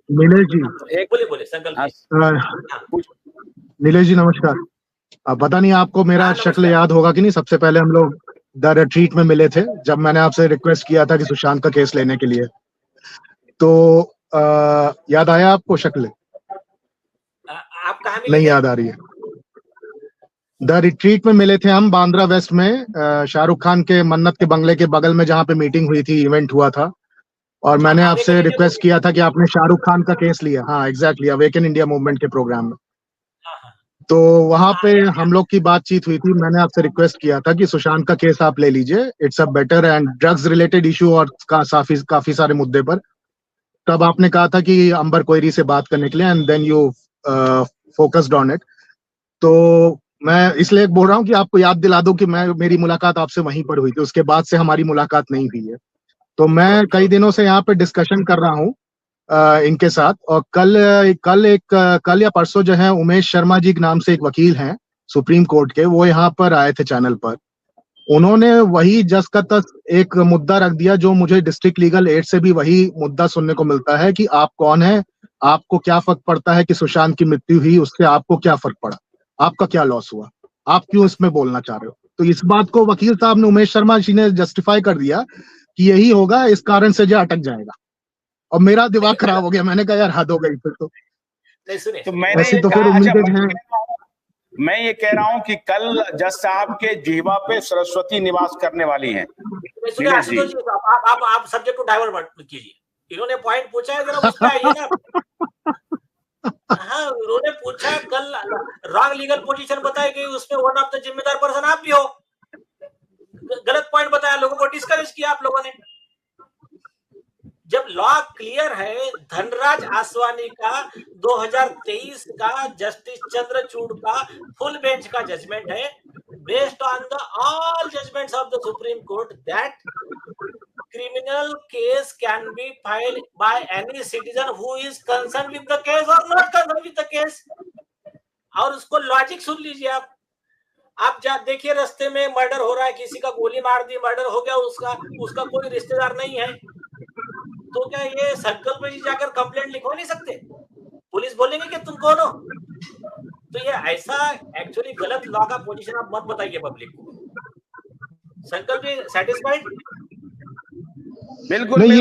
नीलेश जी, एक बोले संकल्प जी। नीलेश जी नमस्कार। पता नहीं आपको मेरा शक्ल याद होगा कि नहीं। सबसे पहले हम लोग द रिट्रीट में मिले थे जब मैंने आपसे रिक्वेस्ट किया था कि सुशांत का केस लेने के लिए। तो याद आया आपको शक्ल? आप कहाँ मिले नहीं थे? याद आ रही है? द रिट्रीट में मिले थे हम, बांद्रा वेस्ट में, शाहरुख खान के मन्नत के बंगले के बगल में, जहाँ पे मीटिंग हुई थी, इवेंट हुआ था। और मैंने आपसे रिक्वेस्ट किया था कि आपने शाहरुख खान का केस लिया। हाँ एग्जैक्टली, अवेकन इंडिया मूवमेंट के प्रोग्राम में। तो वहां पे हम लोग की बातचीत हुई थी। मैंने आपसे रिक्वेस्ट किया था कि सुशांत का केस आप ले लीजिए, it's a better and drugs related issue और काफी सारे मुद्दे पर। तब आपने कहा था कि अंबर कोयरी से बात करने के लिए, and then you focused on it. तो मैं इसलिए बोल रहा हूँ कि आपको याद दिला दूं कि मेरी मुलाकात आपसे वहीं पर हुई थी। उसके बाद से हमारी मुलाकात नहीं हुई है। तो मैं कई दिनों से यहाँ पे डिस्कशन कर रहा हूँ इनके साथ। और कल या परसों जो है, उमेश शर्मा जी के नाम से एक वकील हैं सुप्रीम कोर्ट के, वो यहाँ पर आए थे चैनल पर। उन्होंने वही जस का तस एक मुद्दा रख दिया, जो मुझे डिस्ट्रिक्ट लीगल एड से भी वही मुद्दा सुनने को मिलता है कि आप कौन है, आपको क्या फर्क पड़ता है कि सुशांत की मृत्यु हुई, उससे आपको क्या फर्क पड़ा, आपका क्या लॉस हुआ, आप क्यों इसमें बोलना चाह रहे हो। तो इस बात को वकील साहब ने, उमेश शर्मा जी ने जस्टिफाई कर दिया कि यही होगा, इस कारण से जो अटक जाएगा। और मेरा दिमाग खराब हो गया। मैंने कहा यार हद हो गई फिर तो। तो मैंने ऐसी तो फिर उम्मीदें हैं। मैं ये कह रहा हूँ कि कल जज साहब के जीवा पे सरस्वती निवास करने वाली हैं। आप सब्जेक्ट को डाइवर्ट मत कीजिए। इन्होंने पॉइंट पूछा है, जरा उस पे आइए ना। हाँ, उन्होंने पूछा कल रॉन्ग लीगल पोजीशन बताई गई, उसमें वन ऑफ द जिम्मेदार पर्सन आप भी हो। गलत पॉइंट बताया, लोगों को डिस्करेज किया आप लोगों ने। जब लॉ क्लियर है, धनराज आसवानी का 2023 का जस्टिस चंद्रचूड़ का फुल बेंच का जजमेंट है, based on the all judgements of the supreme court, that criminal case can be filed by any citizen who is concerned with the case or not concerned with the case। और उसको logic सुन लीजिए आप जा देखिए, रास्ते में murder हो रहा है, किसी का गोली मार दी, मर्डर हो गया, उसका कोई रिश्तेदार नहीं है, तो क्या ये संकल्प जी जाकर कंप्लेंट लिखवा नहीं सकते? पुलिस बोलेंगे कि तुम कौन हो? तो ये ऐसा एक्चुअली गलत लॉ का पोजीशन आप मत बताइए पब्लिक को। संकल्प जी सेटिस्फाइड? बिल्कुल बिल्कुल।